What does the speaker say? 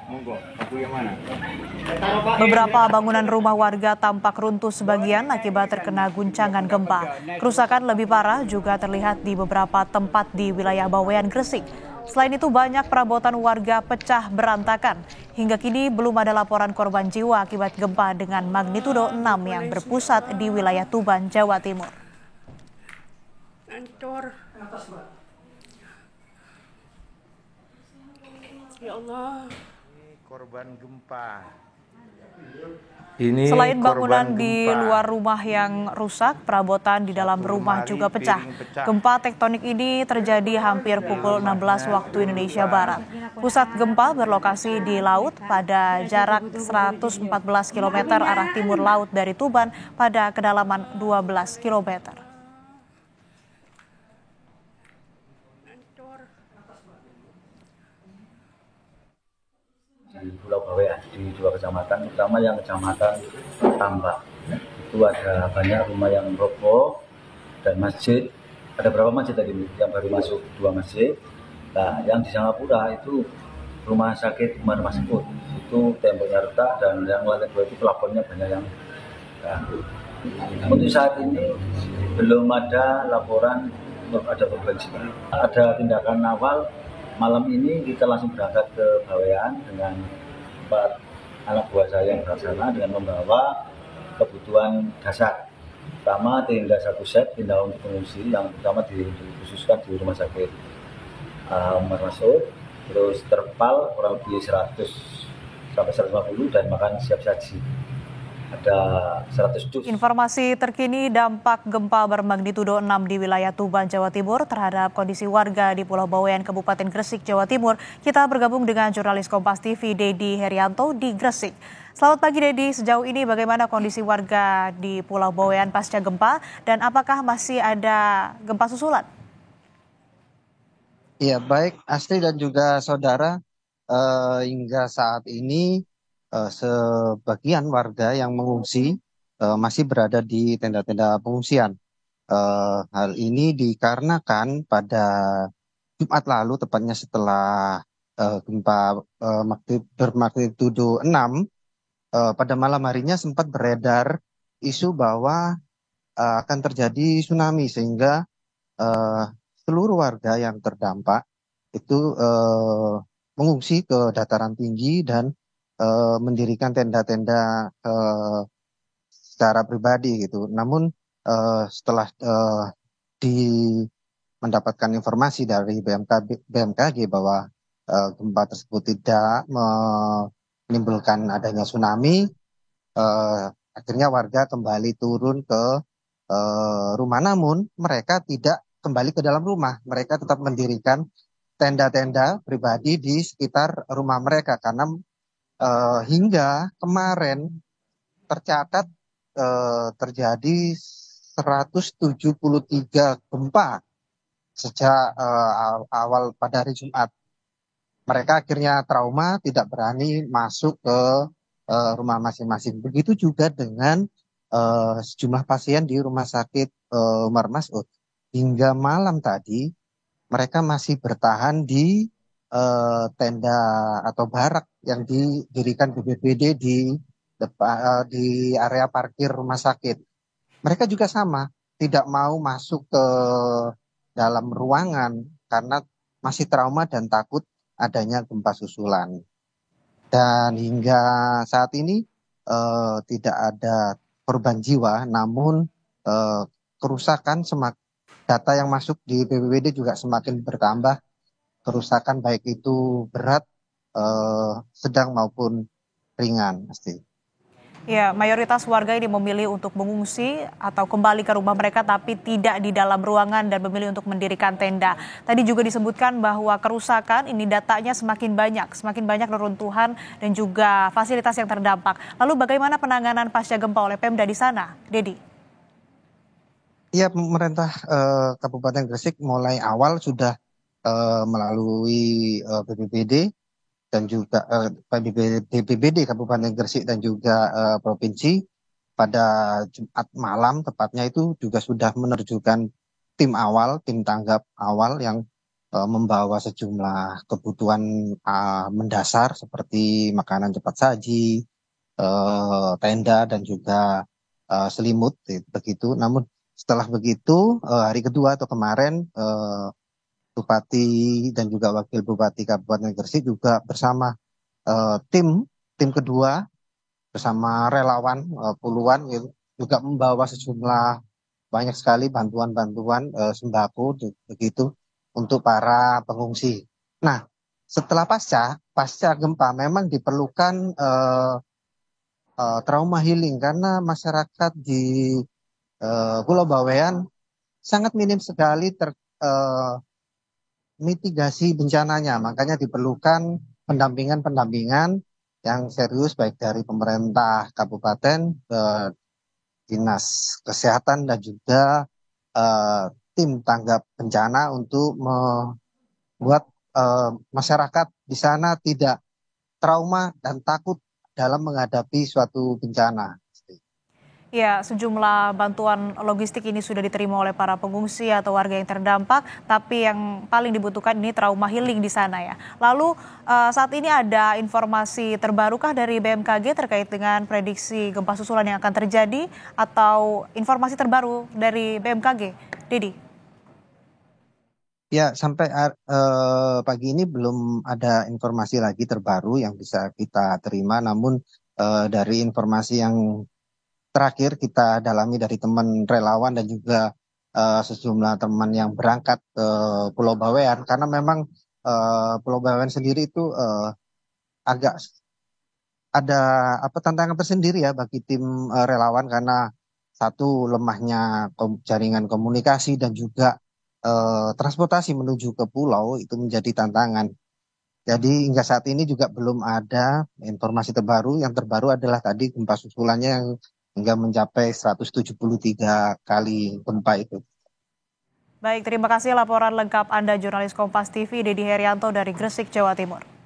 Monggo, aku yang mana? Beberapa bangunan rumah warga tampak runtuh sebagian akibat terkena guncangan gempa. Kerusakan lebih parah juga terlihat di beberapa tempat di wilayah Bawean, Gresik. Selain itu banyak perabotan warga pecah berantakan. Hingga kini belum ada laporan korban jiwa akibat gempa dengan magnitudo 6 yang berpusat di wilayah Tuban, Jawa Timur. Hancur. Ya Allah. Korban gempa. Selain Ini korban bangunan di gempa. luar rumah yang rusak, perabotan di dalam Satu rumah lemari juga pecah. piring pecah. Gempa tektonik ini terjadi hampir pukul 16 waktu Indonesia Barat. Pusat gempa berlokasi di laut pada jarak 114 km arah timur laut dari Tuban pada kedalaman 12 km. Hancur. Di Pulau Bawean di 2 kecamatan, terutama yang kecamatan Tambak. Itu ada banyak rumah yang roboh dan masjid. Ada berapa masjid tadi yang baru masuk? 2 masjid. Nah, yang di Singapura itu rumah sakit Umar Maskud. Itu temboknya retak dan yang lantai 2 itu pelafonnya banyak yang untuk saat ini belum ada laporan ada korban jiwa. Ada tindakan awal. Malam ini kita langsung berangkat ke Bawean dengan 4 anak buah saya yang bersama dengan membawa kebutuhan dasar. Pertama tenda 1 set, tenda untuk pengungsi yang pertama dikhususkan di rumah sakit Umar Masud, terus terpal kurang lebih 100 sampai 150 dan makan siap saji. Ada 100 dus. Informasi terkini dampak gempa bermagnitudo 6 di wilayah Tuban, Jawa Timur terhadap kondisi warga di Pulau Bawean, Kabupaten Gresik, Jawa Timur. Kita bergabung dengan jurnalis Kompas TV Dedi Herianto di Gresik. Selamat pagi Dedi, sejauh ini bagaimana kondisi warga di Pulau Bawean pasca gempa dan apakah masih ada gempa susulan? Ya, baik Astri dan juga saudara, hingga saat ini sebagian warga yang mengungsi masih berada di tenda-tenda pengungsian. Hal ini dikarenakan pada Jumat lalu, tepatnya setelah gempa bermagnitudo 6, pada malam harinya sempat beredar isu bahwa akan terjadi tsunami sehingga eh, seluruh warga yang terdampak itu mengungsi ke dataran tinggi dan mendirikan tenda-tenda secara pribadi gitu. Namun setelah di mendapatkan informasi dari BMKG bahwa gempa tersebut tidak menimbulkan adanya tsunami, akhirnya warga kembali turun ke rumah. Namun mereka tidak kembali ke dalam rumah. Mereka tetap mendirikan tenda-tenda pribadi di sekitar rumah mereka karena hingga kemarin tercatat terjadi 173 gempa sejak awal pada hari Jumat. Mereka akhirnya trauma, tidak berani masuk ke rumah masing-masing. Begitu juga dengan sejumlah pasien di rumah sakit Umar Masud. Hingga malam tadi mereka masih bertahan di tenda atau barak yang didirikan BPBD di di area parkir rumah sakit. Mereka juga sama, tidak mau masuk ke dalam ruangan karena masih trauma dan takut adanya gempa susulan. Dan hingga saat ini tidak ada korban jiwa, namun kerusakan data yang masuk di BPBD juga semakin bertambah. Kerusakan baik itu berat, sedang maupun ringan, pasti. Ya, mayoritas warga ini memilih untuk mengungsi atau kembali ke rumah mereka tapi tidak di dalam ruangan dan memilih untuk mendirikan tenda. Tadi juga disebutkan bahwa kerusakan ini datanya semakin banyak reruntuhan dan juga fasilitas yang terdampak. Lalu bagaimana penanganan pasca gempa oleh Pemda di sana, Dedi? Ya, pemerintah Kabupaten Gresik mulai awal sudah melalui BPBD dan juga BPBD Kabupaten Gresik dan juga provinsi pada Jumat malam tepatnya itu juga sudah menerjukan tim tanggap awal yang membawa sejumlah kebutuhan mendasar seperti makanan cepat saji, tenda dan juga selimut begitu. Namun setelah begitu hari kedua atau kemarin Bupati dan juga Wakil Bupati Kabupaten Gresik juga bersama tim tim kedua bersama relawan puluhan gitu, juga membawa sejumlah banyak sekali bantuan-bantuan sembako begitu untuk para pengungsi. Nah, setelah pasca gempa memang diperlukan trauma healing karena masyarakat di Pulau Bawean sangat minim sekali mitigasi bencananya. Makanya diperlukan pendampingan-pendampingan yang serius baik dari pemerintah kabupaten, dinas kesehatan dan juga eh, tim tanggap bencana untuk membuat masyarakat di sana tidak trauma dan takut dalam menghadapi suatu bencana. Ya, sejumlah bantuan logistik ini sudah diterima oleh para pengungsi atau warga yang terdampak, tapi yang paling dibutuhkan ini trauma healing di sana ya. Lalu saat ini ada informasi terbarukah dari BMKG terkait dengan prediksi gempa susulan yang akan terjadi atau informasi terbaru dari BMKG? Didi. Ya, sampai pagi ini belum ada informasi lagi terbaru yang bisa kita terima, namun dari informasi yang terakhir kita dalami dari teman relawan dan juga sejumlah teman yang berangkat ke Pulau Bawean karena memang Pulau Bawean sendiri itu agak ada apa tantangan tersendiri ya bagi tim relawan karena satu lemahnya jaringan komunikasi dan juga transportasi menuju ke pulau itu menjadi tantangan. Jadi hingga saat ini juga belum ada informasi terbaru. Yang terbaru adalah tadi gempa susulannya yang hingga mencapai 173 kali gempa itu. Baik, terima kasih laporan lengkap Anda jurnalis Kompas TV Dedi Herianto dari Gresik, Jawa Timur.